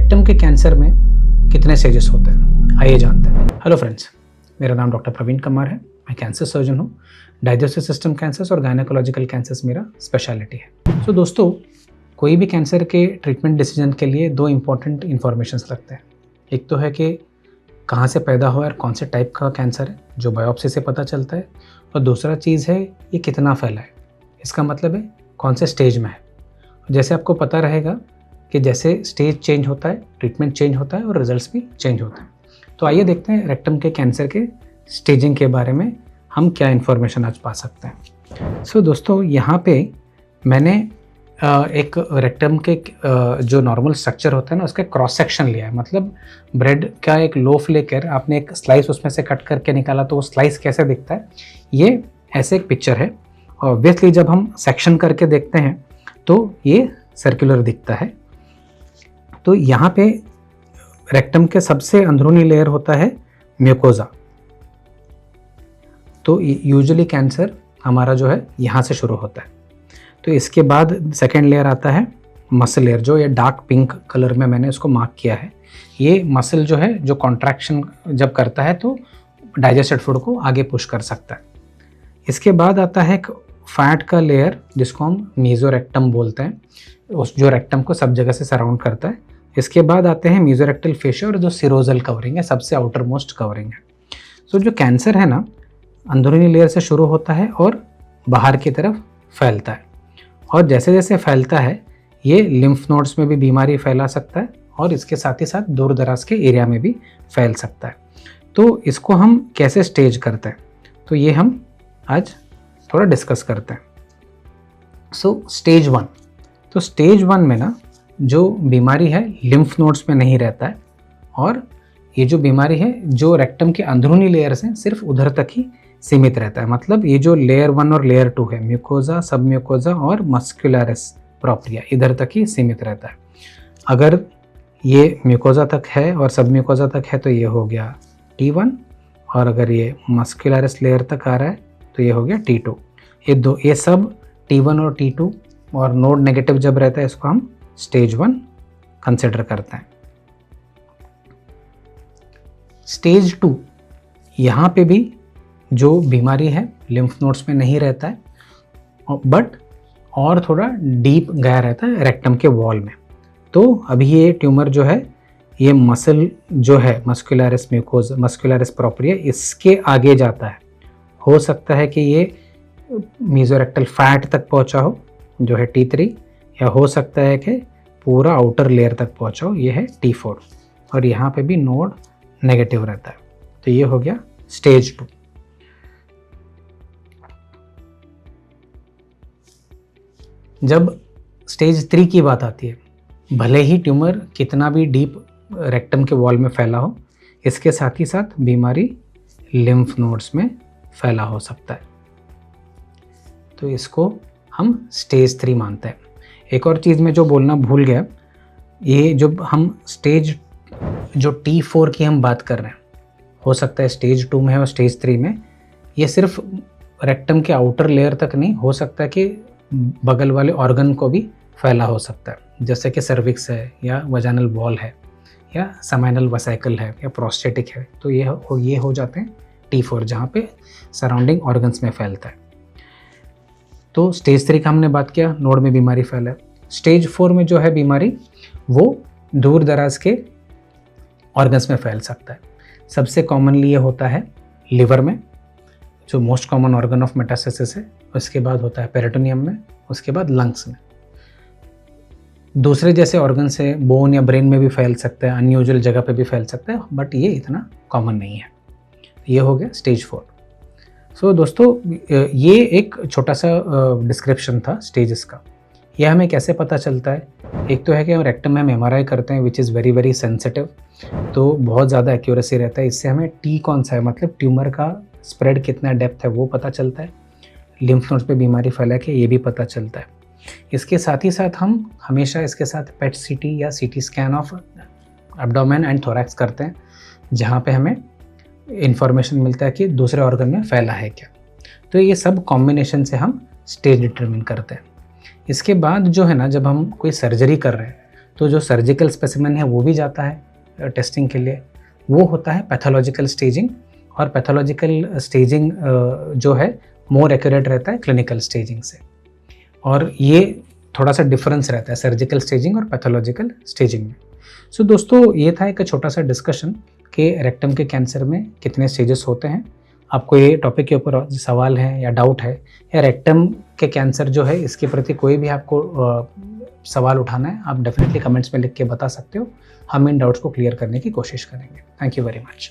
Rectum के cancer में कितने स्टेजेस होते हैं, आइए जानते हैं। हेलो फ्रेंड्स, मेरा नाम डॉक्टर प्रवीण कुमार है। मैं कैंसर सर्जन हूँ। डाइजेस्टिव सिस्टम कैंसर्स और गायनेकोलॉजिकल कैंसर्स मेरा स्पेशलिटी है। दोस्तों, कोई भी कैंसर के ट्रीटमेंट डिसीजन के लिए दो इंपॉर्टेंट इन्फॉर्मेशंस लगते हैं। एक तो है कि कहाँ से पैदा हुआ और कौन से टाइप का कैंसर है, जो बायोप्सी से पता चलता है। और दूसरा चीज़ है ये कितना फैला है, इसका मतलब है कौन से स्टेज में है। जैसे आपको पता रहेगा कि जैसे स्टेज चेंज होता है, ट्रीटमेंट चेंज होता है और रिजल्ट्स भी चेंज होते हैं। तो आइए देखते हैं रेक्टम के कैंसर के स्टेजिंग के बारे में हम क्या इन्फॉर्मेशन आज पा सकते हैं। दोस्तों, यहाँ पे मैंने एक रेक्टम के जो नॉर्मल स्ट्रक्चर होता है ना, उसका क्रॉस सेक्शन लिया है। मतलब ब्रेड का एक लोफ लेकर आपने एक स्लाइस उसमें से कट करके निकाला तो वो स्लाइस कैसे दिखता है, ये ऐसे एक पिक्चर है। ऑब्वियसली जब हम सेक्शन करके देखते हैं तो ये सर्कुलर दिखता है। तो यहाँ पे रेक्टम के सबसे अंदरूनी लेयर होता है म्यूकोजा। तो यूजुअली कैंसर हमारा जो है यहाँ से शुरू होता है। तो इसके बाद सेकेंड लेयर आता है मसल लेयर, जो ये डार्क पिंक कलर में मैंने इसको मार्क किया है। ये मसल जो है, जो कॉन्ट्रैक्शन जब करता है तो डाइजेस्टेड फूड को आगे पुश कर सकता है। इसके बाद आता है एक फैट का लेयर जिसको हम मीजोरेक्टम बोलते हैं, उस जो रेक्टम को सब जगह से सराउंड करता है। इसके बाद आते हैं मीजोरेक्टल फेशिया और जो सिरोजल कवरिंग है, सबसे आउटर मोस्ट कवरिंग है। जो कैंसर है ना, अंदरूनी लेयर से शुरू होता है और बाहर की तरफ फैलता है। और जैसे जैसे फैलता है ये लिम्फ नोड्स में भी बीमारी फैला सकता है और इसके साथ ही साथ दूर दराज के एरिया में भी फैल सकता है। तो इसको हम कैसे स्टेज करते हैं, तो ये हम आज थोड़ा डिस्कस करते हैं। स्टेज 1। तो स्टेज 1 में ना जो बीमारी है लिम्फ नोड्स में नहीं रहता है, और ये जो बीमारी है जो रेक्टम के अंदरूनी लेयर से सिर्फ उधर तक ही सीमित रहता है। मतलब ये जो लेयर 1 और लेयर 2 है, म्यूकोजा, सब म्यूकोजा और मस्कुलरिस प्रोप्रिया, इधर तक ही सीमित रहता है। अगर ये म्यूकोजा तक है और सब म्यूकोजा तक है तो ये हो गया T1, और अगर ये मस्कुलरिस लेयर तक आ रहा है तो ये हो गया T2। ये सब T1 और T2 और नोड नेगेटिव जब रहता है इसको हम स्टेज 1 कंसिडर करते हैं। स्टेज 2, यहाँ पे भी जो बीमारी है लिम्फ नोड्स में नहीं रहता है, बट और थोड़ा डीप गया रहता है रेक्टम के वॉल में। तो अभी ये ट्यूमर जो है, ये मसल जो है मस्कुलरिस म्यूकोजा, मस्कुलरिस प्रोप्रिया, इसके आगे जाता है। हो सकता है कि ये मीजोरेक्टल फैट तक पहुंचा हो जो है T3, या हो सकता है कि पूरा आउटर लेयर तक पहुंचा हो, ये है T4, और यहाँ पे भी नोड नेगेटिव रहता है। तो ये हो गया स्टेज 2। जब स्टेज 3 की बात आती है, भले ही ट्यूमर कितना भी डीप रेक्टम के वॉल में फैला हो, इसके साथ ही साथ बीमारी लिम्फ नोड्स में फैला हो सकता है। तो इसको हम स्टेज 3 मानते हैं। एक और चीज़ मैं जो बोलना भूल गया, ये जो हम स्टेज जो T4 की हम बात कर रहे हैं, हो सकता है स्टेज 2 में है और स्टेज 3 में, ये सिर्फ रेक्टम के आउटर लेयर तक नहीं, हो सकता है कि बगल वाले ऑर्गन को भी फैला हो सकता है, जैसे कि सर्विक्स है या वजाइनल वॉल है या सेमाइनल वेसिकल है या प्रोस्टेटिक है। तो ये हो जाते हैं T4, जहाँ पे सराउंडिंग ऑर्गन्स में फैलता है। तो स्टेज 3 का हमने बात किया, नोड में बीमारी फैला है। स्टेज 4 में जो है बीमारी, वो दूर दराज के ऑर्गन्स में फैल सकता है। सबसे कॉमनली ये होता है लिवर में, जो most common organ of metastasis है। उसके बाद होता है पेरिटोनियम में, उसके बाद लंग्स में। दूसरे जैसे ऑर्गन से बोन या ब्रेन में भी फैल सकता है, अनयूजुअल जगह पे भी फैल सकता है, बट ये इतना कॉमन नहीं है। ये हो गया स्टेज 4। दोस्तों, ये एक छोटा सा डिस्क्रिप्शन था स्टेजेस का। यह हमें कैसे पता चलता है? एक तो है कि हम रेक्टम में हम MRI करते हैं, which is very very sensitive, तो बहुत ज़्यादा एक्यूरेसी रहता है। इससे हमें T कौन सा है, मतलब ट्यूमर का स्प्रेड कितना डेप्थ है, वो पता चलता है। लिम्फ नोड्स पे बीमारी फैला के ये भी पता चलता है। इसके साथ ही साथ हम हमेशा इसके साथ पेट CT या CT scan of abdomen and thorax करते हैं, जहाँ पे हमें इंफॉर्मेशन मिलता है कि दूसरे ऑर्गन में फैला है क्या। तो ये सब कॉम्बिनेशन से हम स्टेज डिटरमिन करते हैं। इसके बाद जो है ना, जब हम कोई सर्जरी कर रहे हैं तो जो सर्जिकल स्पेसिमेन है वो भी जाता है टेस्टिंग के लिए, वो होता है पैथोलॉजिकल स्टेजिंग। और पैथोलॉजिकल स्टेजिंग जो है मोर एक्यूरेट रहता है क्लिनिकल स्टेजिंग से, और ये थोड़ा सा डिफरेंस रहता है सर्जिकल स्टेजिंग और पैथोलॉजिकल स्टेजिंग में। सो दोस्तों, ये था एक छोटा सा डिस्कशन कि रेक्टम के कैंसर में कितने स्टेजेस होते हैं। आपको ये टॉपिक के ऊपर सवाल है या डाउट है, या रेक्टम के कैंसर जो है इसके प्रति कोई भी आपको सवाल उठाना है, आप डेफिनेटली कमेंट्स में लिख के बता सकते हो। हम इन डाउट्स को क्लियर करने की कोशिश करेंगे। Thank you very much.